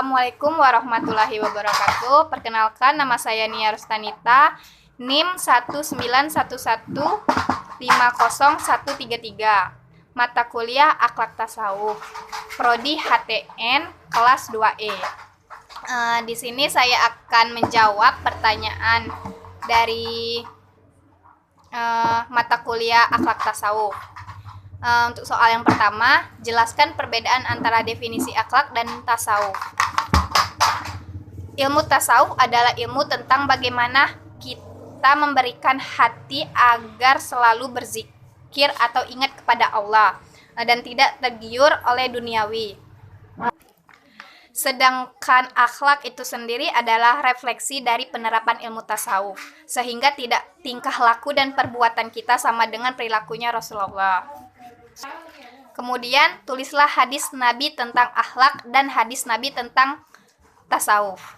Assalamualaikum warahmatullahi wabarakatuh. Perkenalkan, nama saya Nia Rustanita, NIM 191150133. Mata kuliah Akhlak Tasawuf, Prodi HTN kelas 2E. Di sini saya akan menjawab pertanyaan dari mata kuliah Akhlak Tasawuf. Untuk soal yang pertama, jelaskan perbedaan antara definisi akhlak dan tasawuf. Ilmu tasawuf adalah ilmu tentang bagaimana kita memberikan hati agar selalu berzikir atau ingat kepada Allah dan tidak tergiur oleh duniawi. Sedangkan akhlak itu sendiri adalah refleksi dari penerapan ilmu tasawuf, sehingga tidak tingkah laku dan perbuatan kita sama dengan perilakunya Rasulullah. Kemudian tulislah hadis Nabi tentang akhlak dan hadis Nabi tentang tasawuf.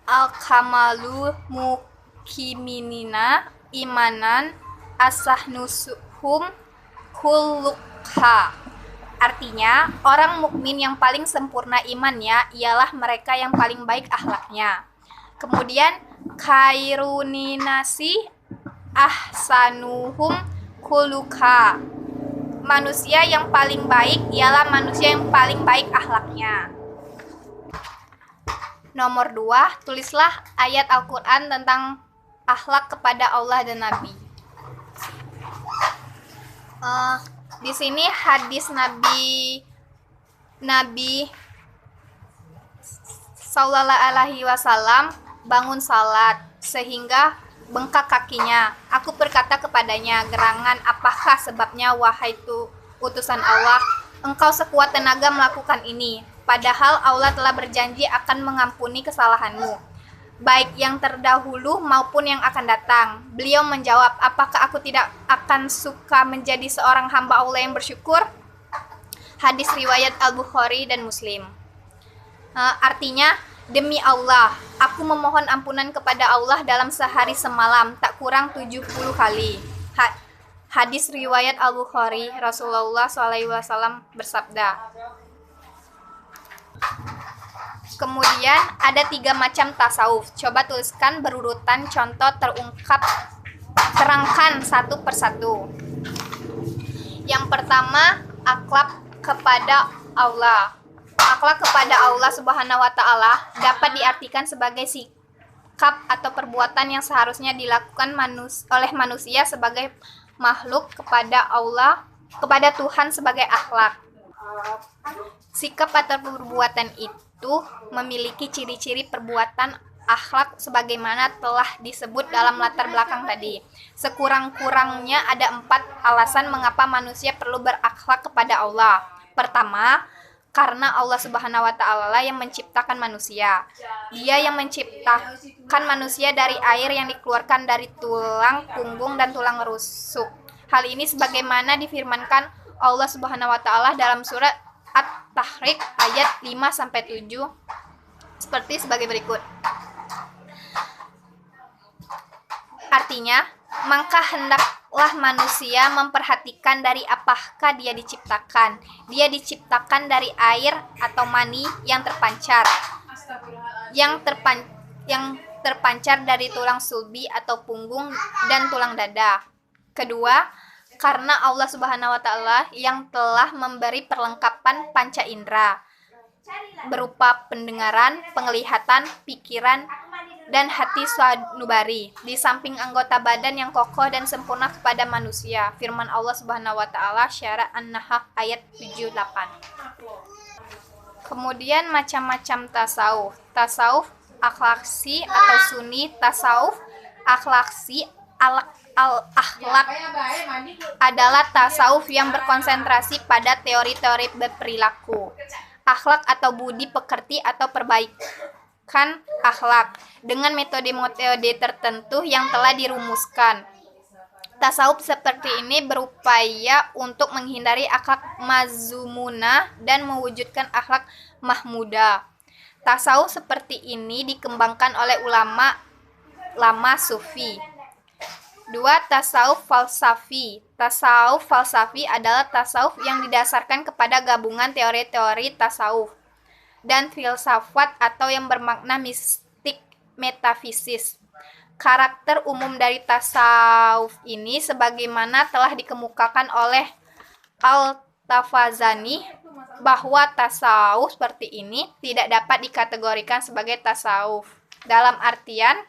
Al-kamalu mukiminina imanan asahnusuhum khuluqha. Artinya, orang mukmin yang paling sempurna imannya ialah mereka yang paling baik akhlaknya. Kemudian khairuninasi ahsanuhum khuluqa. Manusia yang paling baik ialah manusia yang paling baik akhlaknya. Nomor 2, tulislah ayat Al-Quran tentang akhlak kepada Allah dan Nabi. Di sini hadis Nabi Sallallahu Alaihi Wasallam bangun salat sehingga bengkak kakinya. Aku berkata kepadanya, gerangan apakah sebabnya wahai utusan Allah? Engkau sekuat tenaga melakukan ini, padahal Allah telah berjanji akan mengampuni kesalahanmu, baik yang terdahulu maupun yang akan datang. Beliau menjawab, apakah aku tidak akan suka menjadi seorang hamba Allah yang bersyukur? Hadis riwayat Al-Bukhari dan Muslim. Artinya, demi Allah, aku memohon ampunan kepada Allah dalam sehari semalam, tak kurang 70 kali. Hadis riwayat Al-Bukhari, Rasulullah SAW bersabda. Kemudian ada 3 macam tasawuf. Coba tuliskan berurutan contoh terangkan satu persatu. Yang pertama, akhlak kepada Allah. Akhlak kepada Allah Subhanahu wa Ta'ala dapat diartikan sebagai sikap atau perbuatan yang seharusnya dilakukan oleh manusia sebagai makhluk kepada Allah, kepada Tuhan sebagai akhlak. Sikap atau perbuatan itu memiliki ciri-ciri perbuatan akhlak sebagaimana telah disebut dalam latar belakang tadi. Sekurang-kurangnya ada 4 alasan mengapa manusia perlu berakhlak kepada Allah. Pertama, karena Allah Subhanahu wa Ta'ala yang menciptakan manusia. Dia yang menciptakan manusia dari air yang dikeluarkan dari tulang punggung dan tulang rusuk. Hal ini sebagaimana difirmankan Allah Subhanahu wa Ta'ala dalam surat At-Tahrim ayat 5-7 seperti sebagai berikut. Artinya, maka hendaklah manusia memperhatikan dari apakah dia diciptakan. Dia diciptakan dari air atau mani yang terpancar, yang terpancar dari tulang sulbi atau punggung dan tulang dada. Kedua, karena Allah Subhanahu wa Ta'ala yang telah memberi perlengkapan panca indera berupa pendengaran, penglihatan, pikiran, dan hati sanubari, di samping anggota badan yang kokoh dan sempurna kepada manusia. Firman Allah Subhanahu wa Ta'ala Syara An-Nahl ayat 78. Kemudian macam-macam tasawuf. Tasawuf akhlaksi atau sunni. Tasawuf akhlaksi al-akhlak adalah tasawuf yang berkonsentrasi pada teori-teori berperilaku, akhlak atau budi pekerti atau perbaikan akhlak dengan metode-metode tertentu yang telah dirumuskan. Tasawuf seperti ini berupaya untuk menghindari akhlak mazmunah dan mewujudkan akhlak mahmudah. Tasawuf seperti ini dikembangkan oleh ulama lama sufi. 2. Tasawuf falsafi. Tasawuf falsafi adalah tasawuf yang didasarkan kepada gabungan teori-teori tasawuf dan filsafat atau yang bermakna mistik metafisis. Karakter umum dari tasawuf ini sebagaimana telah dikemukakan oleh Al-Tafazani bahwa tasawuf seperti ini tidak dapat dikategorikan sebagai tasawuf dalam artian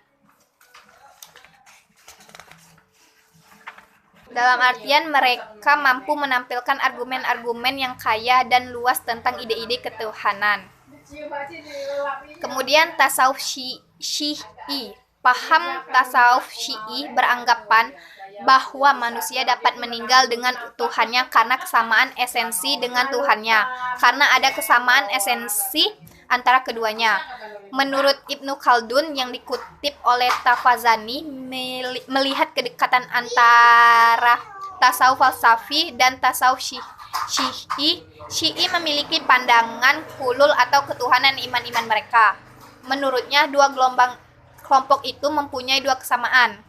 mereka mampu menampilkan argumen-argumen yang kaya dan luas tentang ide-ide ketuhanan. Kemudian tasawuf Syi'i. Paham tasawuf Syi'i beranggapan bahwa manusia dapat meninggal dengan Tuhannya karena kesamaan esensi dengan Tuhannya, karena ada kesamaan esensi antara keduanya. Menurut Ibnu Khaldun yang dikutip oleh Tafazani, melihat kedekatan antara tasawuf falsafi dan tasawuf Syi'i memiliki pandangan hulul atau ketuhanan iman-iman mereka. Menurutnya, dua kelompok itu mempunyai dua kesamaan.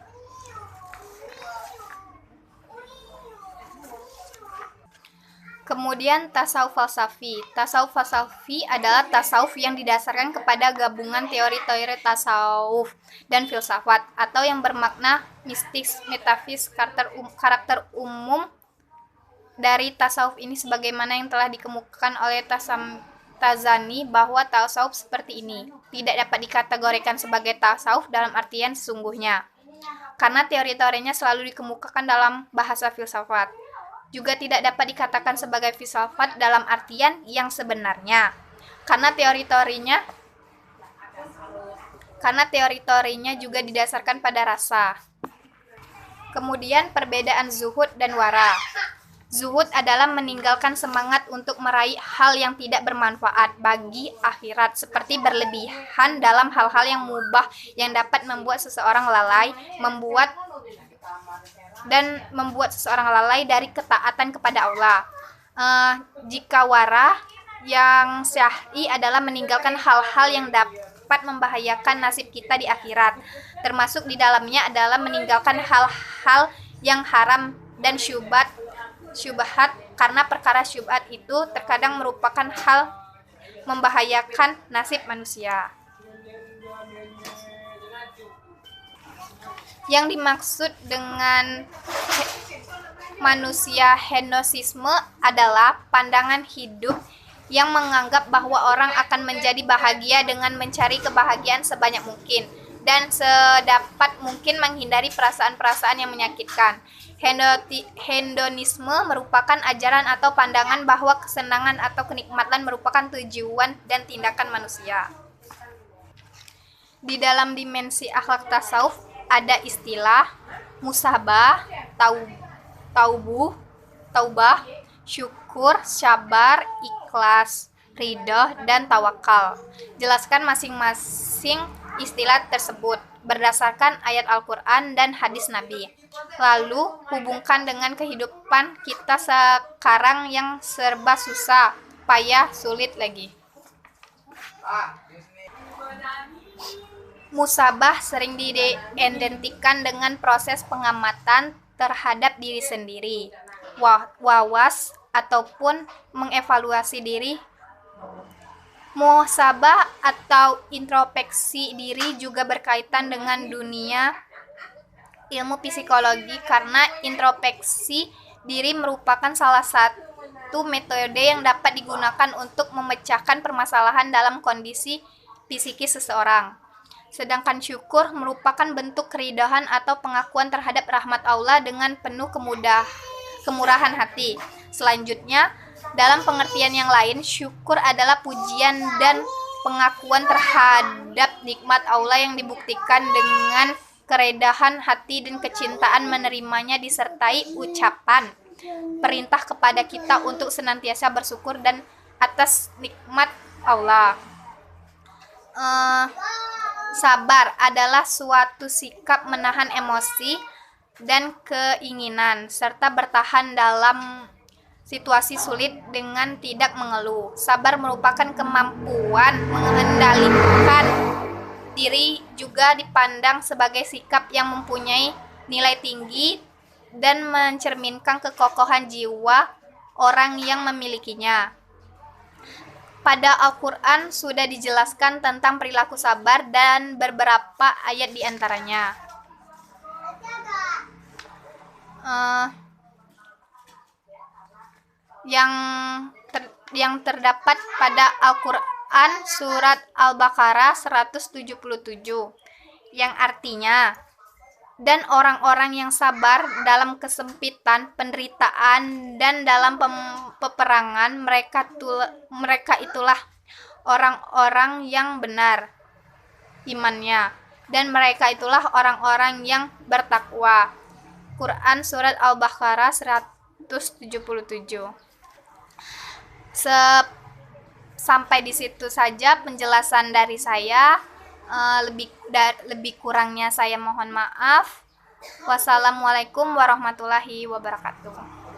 Kemudian tasawuf falsafi. Tasawuf falsafi adalah tasawuf yang didasarkan kepada gabungan teori-teori tasawuf dan filsafat atau yang bermakna mistis metafis. Karakter umum dari tasawuf ini sebagaimana yang telah dikemukakan oleh Tazani bahwa tasawuf seperti ini tidak dapat dikategorikan sebagai tasawuf dalam artian sesungguhnya, karena teori-teorinya selalu dikemukakan dalam bahasa filsafat. Juga tidak dapat dikatakan sebagai filsafat dalam artian yang sebenarnya, karena teori-teorinya juga didasarkan pada rasa. Kemudian perbedaan zuhud dan wara. Zuhud adalah meninggalkan semangat untuk meraih hal yang tidak bermanfaat bagi akhirat, seperti berlebihan dalam hal-hal yang mubah yang dapat membuat seseorang lalai, membuat seseorang lalai dari ketaatan kepada Allah. Jika wara yang syah'i adalah meninggalkan hal-hal yang dapat membahayakan nasib kita di akhirat, termasuk di dalamnya adalah meninggalkan hal-hal yang haram dan syubhat, karena perkara syubhat itu terkadang merupakan hal membahayakan nasib manusia. Yang dimaksud dengan manusia hedonisme adalah pandangan hidup yang menganggap bahwa orang akan menjadi bahagia dengan mencari kebahagiaan sebanyak mungkin dan sedapat mungkin menghindari perasaan-perasaan yang menyakitkan. Hedonisme merupakan ajaran atau pandangan bahwa kesenangan atau kenikmatan merupakan tujuan dan tindakan manusia. Di dalam dimensi akhlak tasawuf ada istilah musabah, taubah, syukur, sabar, ikhlas, ridho, dan tawakal. Jelaskan masing-masing istilah tersebut berdasarkan ayat Al-Quran dan hadis Nabi. Lalu hubungkan dengan kehidupan kita sekarang yang serba susah, payah, sulit lagi. Musabah sering diidentikan dengan proses pengamatan terhadap diri sendiri, wawas ataupun mengevaluasi diri. Muhasabah atau introspeksi diri juga berkaitan dengan dunia ilmu psikologi, karena introspeksi diri merupakan salah satu metode yang dapat digunakan untuk memecahkan permasalahan dalam kondisi psikis seseorang. Sedangkan syukur merupakan bentuk keridahan atau pengakuan terhadap rahmat Allah dengan penuh kemurahan hati. Selanjutnya, dalam pengertian yang lain, syukur adalah pujian dan pengakuan terhadap nikmat Allah yang dibuktikan dengan keredahan hati dan kecintaan menerimanya disertai ucapan perintah kepada kita untuk senantiasa bersyukur dan atas nikmat Allah. Sabar adalah suatu sikap menahan emosi dan keinginan serta bertahan dalam situasi sulit dengan tidak mengeluh. Sabar merupakan kemampuan mengendalikan diri, juga dipandang sebagai sikap yang mempunyai nilai tinggi dan mencerminkan kekokohan jiwa orang yang memilikinya. Pada Al-Quran sudah dijelaskan tentang perilaku sabar dan beberapa ayat di antaranya. Yang terdapat pada Al-Quran surat Al-Baqarah 177, yang artinya, dan orang-orang yang sabar dalam kesempitan, penderitaan, dan dalam peperangan, mereka itulah orang-orang yang benar imannya, dan mereka itulah orang-orang yang bertakwa. Quran surat Al-Baqarah 177. Sampai di situ saja penjelasan dari saya. Lebih kurangnya saya mohon maaf. Wassalamualaikum warahmatullahi wabarakatuh.